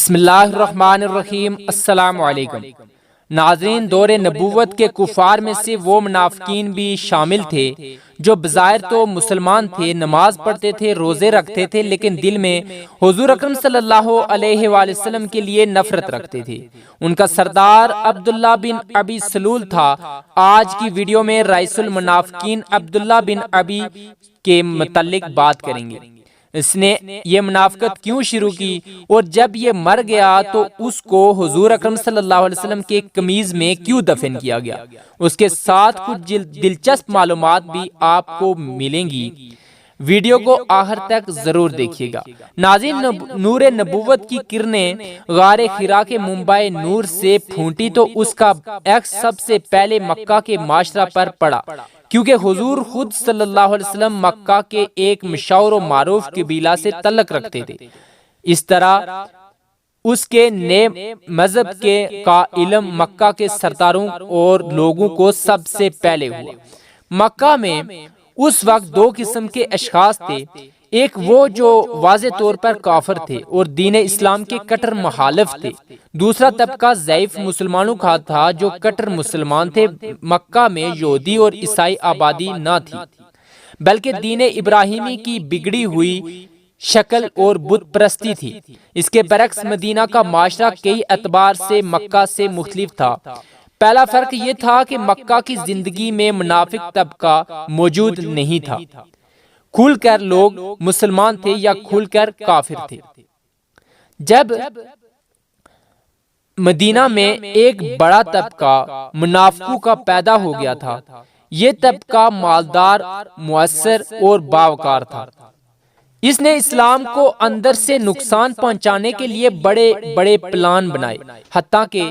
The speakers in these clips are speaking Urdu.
بسم اللہ الرحمن الرحیم۔ السلام علیکم ناظرین، دور نبوت کے کفار میں سے وہ منافقین بھی شامل تھے جو بظاہر تو مسلمان تھے، نماز پڑھتے تھے، روزے رکھتے تھے، لیکن دل میں حضور اکرم صلی اللہ علیہ وآلہ وسلم کے لیے نفرت رکھتے تھے۔ ان کا سردار عبداللہ بن ابی سلول تھا۔ آج کی ویڈیو میں رئیس المنافقین عبداللہ بن ابی کے متعلق بات کریں گے۔ اس نے یہ منافقت کیوں شروع کی اور جب یہ مر گیا تو اس کو حضور اکرم صلی اللہ علیہ وسلم کے قمیض میں کیوں دفن کیا گیا، اس کے ساتھ کچھ دلچسپ معلومات بھی آپ کو ملیں گی۔ ویڈیو کو آخر تک ضرور دیکھیے گا۔ ناظرین، نور نبوت کی کرنیں غار حرا کے منبع نور سے پھوٹی تو اس کا عکس سب سے پہلے مکہ کے معاشرہ پر پڑا، کیونکہ حضور خود صلی اللہ علیہ وسلم مکہ کے ایک مشہور و معروف قبیلہ سے تعلق رکھتے تھے۔ اس طرح اس کے نئے مذہب کا علم مکہ کے سرداروں اور لوگوں کو سب سے پہلے ہوا۔ مکہ میں اس وقت دو قسم کے اشخاص تھے، ایک وہ جو واضح طور پر کافر تھے اور دین اسلام کے کٹر مخالف تھے، دوسرا طبقہ ضعیف مسلمانوں کا تھا جو کٹر مسلمان تھے۔ مکہ میں یہودی اور عیسائی آبادی نہ تھی، بلکہ دین ابراہیمی کی بگڑی ہوئی شکل اور بت پرستی تھی۔ اس کے برعکس مدینہ کا معاشرہ کئی اعتبار سے مکہ سے مختلف تھا۔ پہلا فرق یہ تھا کہ مکہ کی زندگی میں منافق طبقہ موجود نہیں تھا، کھل کر لوگ مسلمان تھے یا کھل کر کافر تھے۔ جب مدینہ میں ایک بڑا طبقہ منافقوں کا پیدا ہو گیا تھا، یہ طبقہ مالدار، مؤثر اور باوقار تھا۔ اس نے اسلام کو اندر سے نقصان پہنچانے کے لیے بڑے بڑے پلان بنائے، حتیٰ کہ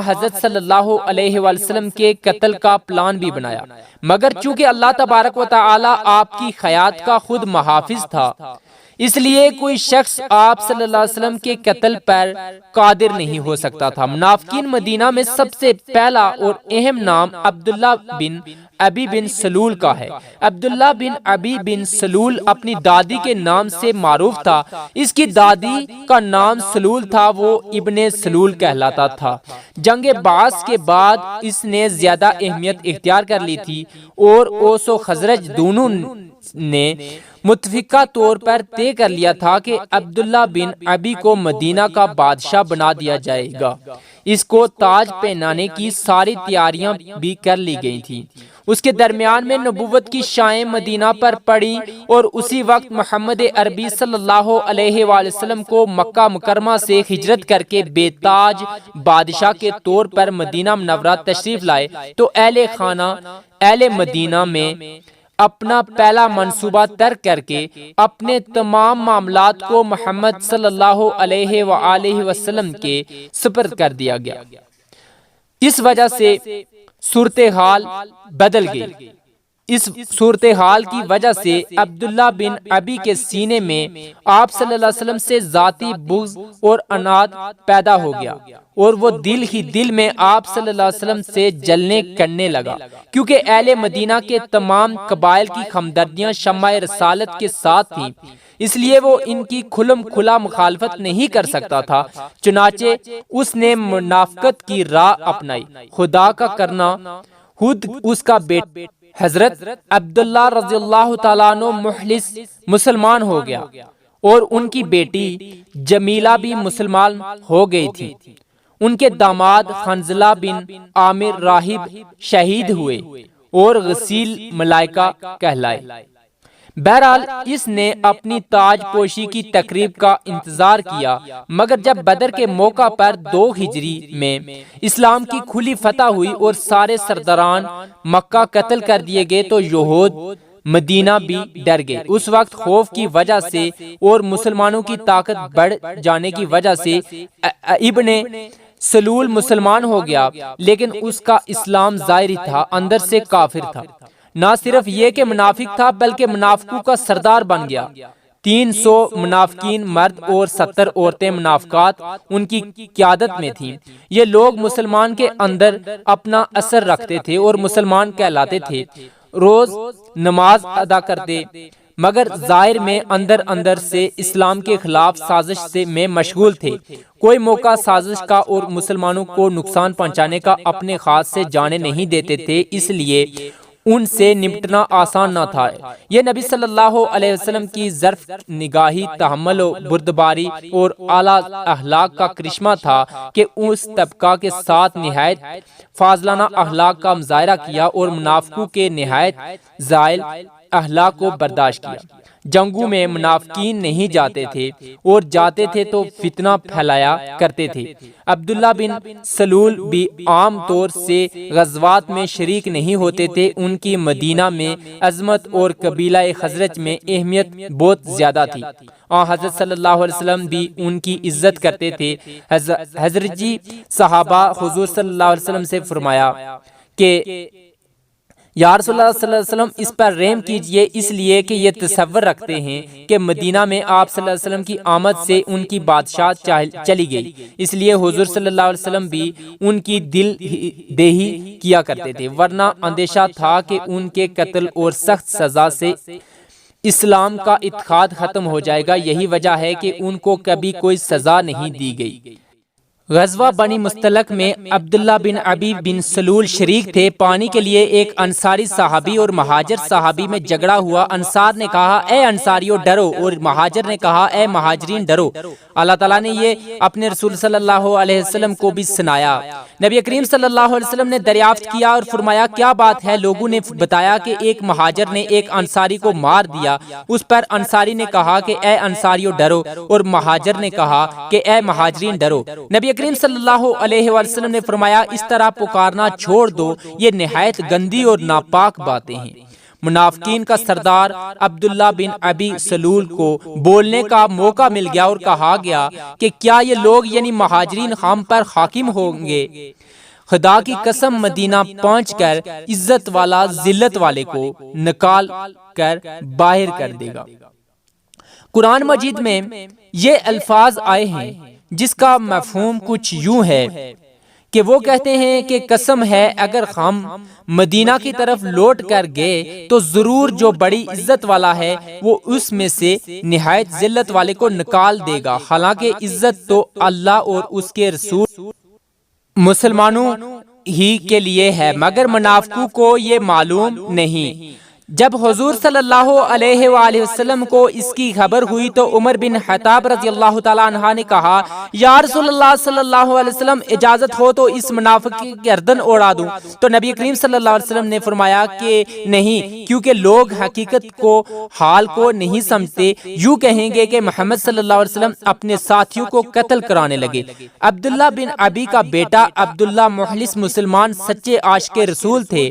حضرت صلی اللہ علیہ وآلہ وسلم کے قتل کا پلان بھی بنایا، مگر چونکہ اللہ تبارک و تعالی آپ کی حیات کا خود محافظ تھا، اس لیے کوئی شخص آپ صلی اللہ علیہ وسلم کے قتل پر قادر نہیں ہو سکتا تھا۔ منافقین مدینہ میں سب سے پہلا اور اہم نام عبداللہ بن ابی بن سلول کا ہے۔ عبداللہ بن ابی بن سلول اپنی دادی کے نام سے معروف تھا۔ اس کی دادی کا نام سلول تھا، وہ ابن سلول کہلاتا تھا۔ جنگ بعث کے بعد اس نے زیادہ اہمیت اختیار کر لی تھی اور اوس و خزرج دونوں نے متفقہ طور پر طے کر لیا تھا کہ عبداللہ بن ابی کو مدینہ کا بادشاہ بنا دیا جائے گا۔ اس کو تاج پہنانے کی ساری تیاریاں بھی کر لی گئی تھیں۔ اس کے درمیان میں نبوت کی شائیں مدینہ پر پڑی اور اسی وقت محمد عربی صلی اللہ علیہ وآلہ وسلم کو مکہ مکرمہ سے ہجرت کر کے بے تاج بادشاہ کے طور پر مدینہ منورہ تشریف لائے تو اہل خانہ اہل مدینہ میں اپنا پہلا منصوبہ ترک کر کے اپنے تمام معاملات کو محمد صلی اللہ علیہ وآلہ وسلم کے سپرد کر دیا گیا۔ اس وجہ سے صورتحال بدل گئی۔ اس صورتحال کی وجہ سے عبداللہ بن ابی کے سینے میں آپ صلی اللہ علیہ وسلم سے ذاتی بغض اور عناد پیدا ہو گیا اور وہ دل ہی دل میں آپ صلی اللہ علیہ وسلم سے جلنے کرنے لگا، کیونکہ اہل مدینہ کے تمام قبائل کی ہمدردیاں شمع رسالت کے ساتھ تھیں، اس لیے وہ ان کی کھلم کھلا مخالفت نہیں کر سکتا تھا۔ چنانچہ اس نے منافقت کی راہ اپنائی۔ خدا کا کرنا خود اس کا بیٹا حضرت عبداللہ رضی اللہ تعالیٰ عنہ مخلص مسلمان ہو گیا اور ان کی بیٹی جمیلہ بھی مسلمان ہو گئی تھی۔ ان کے داماد حنظلہ بن عامر راہب شہید ہوئے اور غسیل ملائکہ کہلائے۔ بہرحال اس نے اپنی تاج پوشی کی تقریب کا انتظار کیا، مگر جب بدر کے موقع پر 2 ہجری میں اسلام کی کھلی فتح ہوئی اور سارے سرداران مکہ قتل کر دیے گئے تو یہود مدینہ بھی ڈر گئے۔ اس وقت خوف کی وجہ سے اور مسلمانوں کی طاقت بڑھ جانے کی وجہ سے ابن سلول مسلمان ہو گیا، لیکن اس کا اسلام ظاہری تھا، اندر سے کافر تھا۔ نہ صرف یہ کہ منافق تھا بلکہ منافقوں کا سردار بن گیا۔ 300 منافقین مرد اور 70 عورتیں منافقات ان کی قیادت میں تھیں۔ یہ لوگ مسلمان کے اندر اپنا اثر رکھتے تھے اور مسلمان کہلاتے تھے، روز نماز ادا کرتے، مگر ظاہر میں اندر اندر سے اسلام کے خلاف سازش میں مشغول تھے۔ کوئی موقع سازش کا اور مسلمانوں کو نقصان پہنچانے کا اپنے ہاتھ سے جانے نہیں دیتے تھے، اس لیے ان سے نمٹنا آسان نہ تھا۔ یہ نبی صلی اللہ علیہ وسلم کی ظرف نگاہی، تحمل و بردباری اور اعلیٰ اخلاق کا کرشمہ تھا کہ اس طبقہ کے ساتھ نہایت فاضلانہ اخلاق کا مظاہرہ کیا اور منافقوں کے نہایت زائل اخلاق کو برداشت کیا۔ جنگوں میں منافقین نہیں جاتے تھے، اور جاتے تھے تو فتنہ پھیلایا کرتے تھے۔ عبداللہ بن سلول بھی عام طور سے غزوات میں شریک نہیں ہوتے تھے۔ ان کی مدینہ میں عظمت اور قبیلہ خزرج میں اہمیت بہت زیادہ تھی۔ حضرت صلی اللہ علیہ وسلم بھی ان کی عزت کرتے تھے۔ حضرجی صحابہ حضور صلی اللہ علیہ وسلم سے فرمایا کہ یا رسول اللہ صلی اللہ علیہ وسلم اس پر رحم کیجئے، اس لیے کہ یہ تصور رکھتے ہیں کہ مدینہ میں آپ صلی اللہ علیہ وسلم کی آمد سے ان کی بادشاہت چلی گئی، اس لیے حضور صلی اللہ علیہ وسلم بھی ان کی دل دہی کیا کرتے تھے، ورنہ اندیشہ تھا کہ ان کے قتل اور سخت سزا سے اسلام کا اتحاد ختم ہو جائے گا۔ یہی وجہ ہے کہ ان کو کبھی کوئی سزا نہیں دی گئی۔ غزوہ بنی مستلق میں عبداللہ بن ابی بن سلول شریک تھے۔ پانی کے لیے ایک انصاری صحابی اور مہاجر صحابی میں جھگڑا ہوا۔ انصار نے کہا اے انصاریوں ڈرو، اور مہاجر نے کہا اے مہاجرین ڈرو۔ اللہ تعالیٰ نے یہ اپنے رسول صلی اللہ علیہ وسلم کو بھی سنایا۔ نبی کریم صلی اللہ علیہ وسلم نے دریافت کیا اور فرمایا کیا بات ہے؟ لوگوں نے بتایا کہ ایک مہاجر نے ایک انصاری کو مار دیا۔ اس پر انصاری نے کہا کہ اے انصاریوں ڈرو، اور مہاجر نے کہا کہ اے مہاجرین ڈرو۔ نبی کریم صلی اللہ علیہ وسلم نے فرمایا اس طرح پکارنا چھوڑ دو، یہ نہایت گندی اور ناپاک باتیں ہیں۔ منافقین کا سردار عبداللہ بن ابی سلول کو بولنے کا موقع مل گیا اور کہا گیا کہ کیا یہ لوگ یعنی مہاجرین ہم پر حاکم ہوں گے؟ خدا کی قسم مدینہ پہنچ کر عزت والا ذلت والے کو نکال کر باہر کر دے گا۔ قرآن مجید میں یہ الفاظ آئے ہیں جس کا مفہوم کچھ یوں ہے کہ وہ کہتے ہیں کہ قسم ہے اگر ہم مدینہ کی طرف لوٹ کر گئے تو ضرور جو بڑی عزت والا ہے وہ اس میں سے نہایت ذلت والے کو نکال دے گا، حالانکہ عزت تو اللہ اور اس کے رسول مسلمانوں ہی کے لیے ہے، مگر منافقوں کو یہ معلوم نہیں۔ جب حضور صلی اللہ علیہ وآلہ وسلم کو اس کی خبر ہوئی تو عمر بن خطاب رضی اللہ تعالیٰ عنہ نے کہا یا رسول اللہ صلی اللہ علیہ وسلم اجازت ہو تو اس منافق کی گردن اڑا دوں، تو نبی کریم صلی اللہ علیہ وسلم نے فرمایا کہ نہیں، کیونکہ لوگ حقیقت کو حال کو نہیں سمجھتے، یوں کہیں گے کہ محمد صلی اللہ علیہ وسلم اپنے ساتھیوں کو قتل کرانے لگے۔ عبداللہ بن ابی کا بیٹا عبداللہ مخلص مسلمان سچے عاشق رسول تھے۔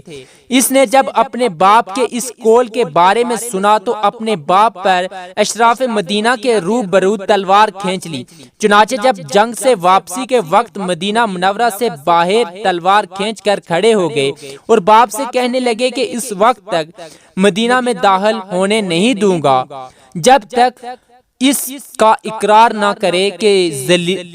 اس نے جب اپنے باپ کے اس قول کے بارے میں سنا تو اپنے باپ پر اشراف مدینہ کے روبرو تلوار کھینچ لی۔ چنانچہ جب جنگ سے واپسی کے وقت مدینہ منورہ سے باہر تلوار کھینچ کر کھڑے ہو گئے اور باپ سے کہنے لگے کہ اس وقت تک مدینہ میں داخل ہونے نہیں دوں گا جب تک اس کا اقرار نہ کرے کہ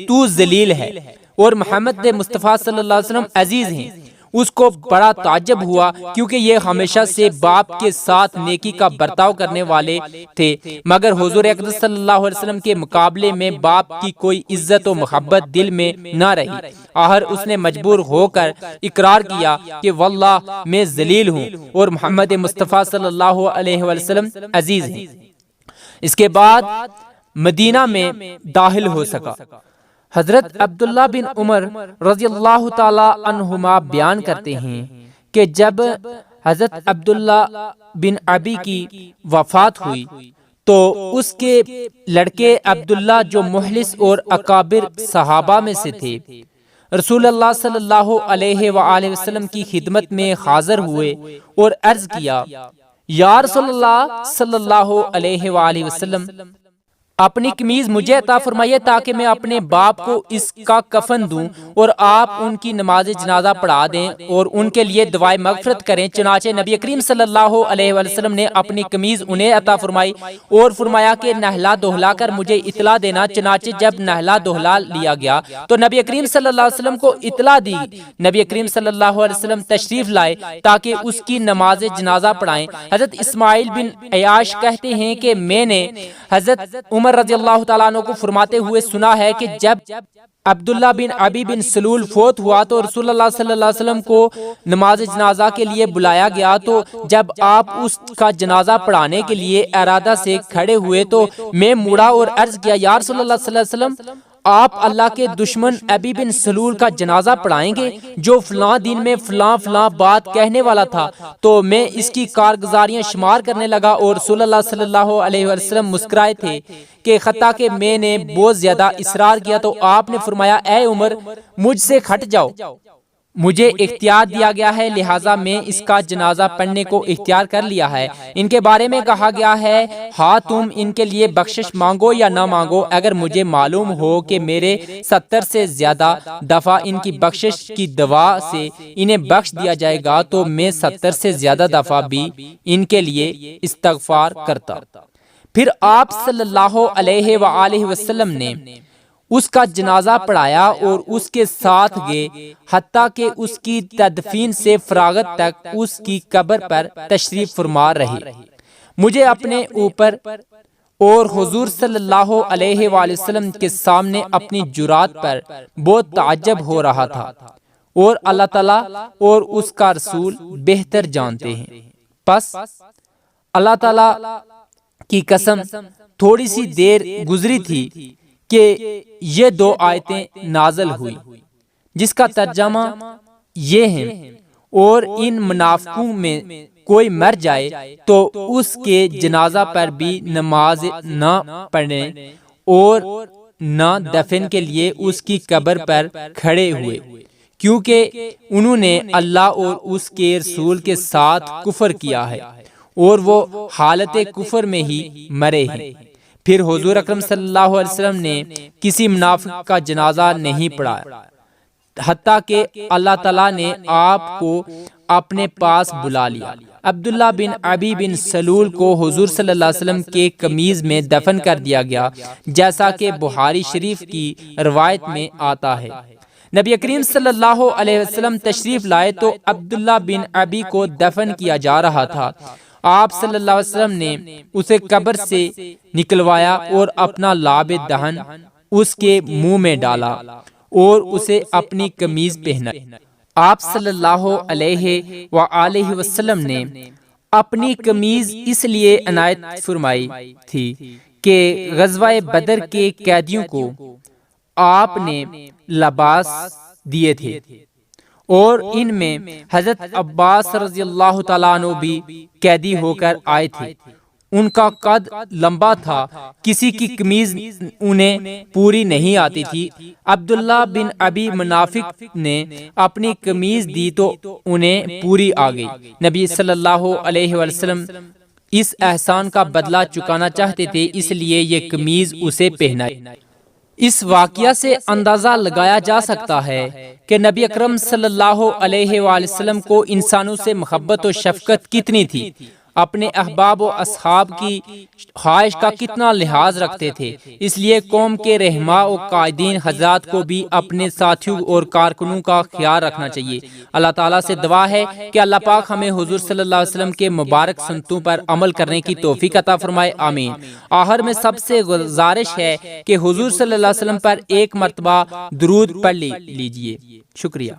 تو ذلیل ہے اور محمد مصطفیٰ صلی اللہ علیہ وسلم عزیز ہیں۔ اس کو بڑا تعجب ہوا کیونکہ یہ ہمیشہ سے باپ کے ساتھ نیکی کا برتاؤ کرنے والے تھے، مگر حضور اقدس صلی اللہ علیہ وسلم کے مقابلے میں باپ کی کوئی عزت و محبت دل میں نہ رہی۔ آخر اس نے مجبور ہو کر اقرار کیا کہ واللہ میں ذلیل ہوں اور محمد مصطفیٰ صلی اللہ علیہ وسلم عزیز ہیں۔ اس کے بعد مدینہ میں داخل ہو سکا۔ حضرت عبداللہ بن عمر رضی اللہ تعالی عنہما بیان کرتے ہیں کہ جب حضرت عبداللہ بن ابی کی وفات ہوئی تو اس کے لڑکے عبداللہ جو مخلص اور اکابر صحابہ میں سے تھے رسول اللہ صلی اللہ علیہ وآلہ وسلم کی خدمت میں حاضر ہوئے اور عرض کیا یا رسول اللہ صلی اللہ علیہ وآلہ وسلم اپنی قمیض مجھے عطا فرمائیے تاکہ میں اپنے باپ کو اس کا کفن دوں اور آپ ان کی نماز جنازہ پڑھا دیں اور ان کے لیے دعائے مغفرت کریں۔ چنانچہ نبی کریم صلی اللہ علیہ وسلم نے اپنی قمیض انہیں عطا فرمائی اور فرمایا کہ نہلا دہلا کر مجھے اطلاع دینا۔ چنانچہ جب نہلا دہلا لیا گیا تو نبی کریم صلی اللہ علیہ وسلم کو اطلاع دی۔ نبی کریم صلی اللہ علیہ وسلم تشریف لائے تاکہ اس کی نماز جنازہ پڑھائیں۔ حضرت اسماعیل بن عیاش کہتے ہیں کہ میں نے حضرت عمر رضی اللہ تعالیٰ عنہ کو فرماتے ہوئے سنا ہے کہ جب عبداللہ بن ابی بن سلول فوت ہوا تو رسول اللہ صلی اللہ علیہ وسلم کو نماز جنازہ کے لیے بلایا گیا، تو جب آپ اس کا جنازہ پڑھانے کے لیے ارادہ سے کھڑے ہوئے تو میں مڑا اور عرض کیا، یا رسول اللہ صلی اللہ علیہ وسلم، آپ اللہ کے دشمن ابی بن سلول کا جنازہ پڑھائیں گے جو فلاں دن میں فلاں فلاں بات کہنے والا تھا؟ تو میں اس کی کارگزاریاں شمار کرنے لگا اور رسول اللہ صلی اللہ علیہ وسلم مسکرائے تھے کہ حتیٰ کہ میں نے بہت زیادہ اصرار کیا تو آپ نے فرمایا، اے عمر مجھ سے ہٹ جاؤ، مجھے اختیار دیا گیا ہے لہٰذا میں اس کا جنازہ پڑھنے کو اختیار کر لیا ہے۔ ان کے بارے میں کہا گیا ہے، ہاں تم ان کے لیے بخشش مانگو یا نہ مانگو، اگر مجھے معلوم ہو کہ میرے 70 سے زیادہ دفعہ ان کی بخشش کی دعا سے انہیں بخش دیا جائے گا تو میں 70 سے زیادہ دفعہ بھی ان کے لیے استغفار کرتا۔ پھر آپ صلی اللہ علیہ وآلہ وسلم نے اس کا جنازہ پڑھایا اور اس کے ساتھ گئے حتیٰ کہ اس کی تدفین سے فراغت تک اس کی قبر پر تشریف فرما رہے۔ مجھے اپنے اوپر اور حضور صلی اللہ علیہ وآلہ وسلم کے سامنے اپنی جرات پر بہت تعجب ہو رہا تھا، اور اللہ تعالیٰ اور اس کا رسول بہتر جانتے ہیں۔ پس اللہ تعالیٰ کی قسم تھوڑی سی دیر گزری تھی کہ یہ دو آیتیں نازل ہوئی جس کا ترجمہ یہ ہے، اور ان منافقوں میں کوئی مر جائے تو اس کے جنازہ پر بھی نماز نہ پڑھیں اور نہ دفن کے لیے اس کی قبر پر کھڑے ہوئے، کیونکہ انہوں نے اللہ اور اس کے رسول کے ساتھ کفر کیا ہے اور وہ حالت کفر میں ہی مرے ہیں۔ پھر حضور اکرم صلی اللہ علیہ وسلم نے کسی منافق کا جنازہ نہیں پڑھایا حتیٰ کہ اللہ تعالیٰ نے آپ کو اپنے پاس بلا لیا۔ عبداللہ بن ابی بن سلول کو حضور صلی اللہ علیہ وسلم کے قمیض میں دفن کر دیا گیا، جیسا کہ بخاری شریف کی روایت میں آتا ہے۔ نبی کریم صلی اللہ علیہ وسلم تشریف لائے تو عبداللہ بن ابی کو دفن کیا جا رہا تھا۔ آپ صلی اللہ علیہ وسلم نے اسے قبر سے نکلوایا اور اپنا لعاب دہن اس کے منہ میں ڈالا اور اسے اپنی قمیض پہنائی۔ آپ صلی اللہ علیہ وآلہ وسلم نے اپنی قمیض اس لیے عنایت فرمائی تھی کہ غزوہ بدر کے قیدیوں کو آپ نے لباس دیے تھے، اور ان میں حضرت عباس رضی اللہ تعالیٰ عنہ بھی قیدی ہو کر آئے تھے۔ ان کا قد لمبا تھا، کسی کی قمیض انہیں پوری نہیں آتی تھی۔ عبداللہ بن ابی منافق نے اپنی قمیض دی تو انہیں پوری آ گئی۔ نبی صلی اللہ علیہ وسلم اس احسان کا بدلہ چکانا چاہتے تھے، اس لیے یہ قمیض اسے پہنائی۔ اس واقعہ سے اندازہ لگایا جا سکتا ہے کہ نبی اکرم صلی اللہ علیہ وآلہ وسلم کو انسانوں سے محبت و شفقت کتنی تھی، اپنے احباب و اصحاب کی خواہش کا کتنا لحاظ رکھتے تھے۔ اس لیے قوم کے رہنما و قائدین حضرات کو بھی اپنے ساتھیوں اور کارکنوں کا خیال رکھنا چاہیے۔ اللہ تعالیٰ سے دعا ہے کہ اللہ پاک ہمیں حضور صلی اللہ علیہ وسلم کے مبارک سنتوں پر عمل کرنے کی توفیق عطا فرمائے، آمین۔ آخر میں سب سے گزارش ہے کہ حضور صلی اللہ علیہ وسلم پر ایک مرتبہ درود پڑھ لیجئے۔ شکریہ۔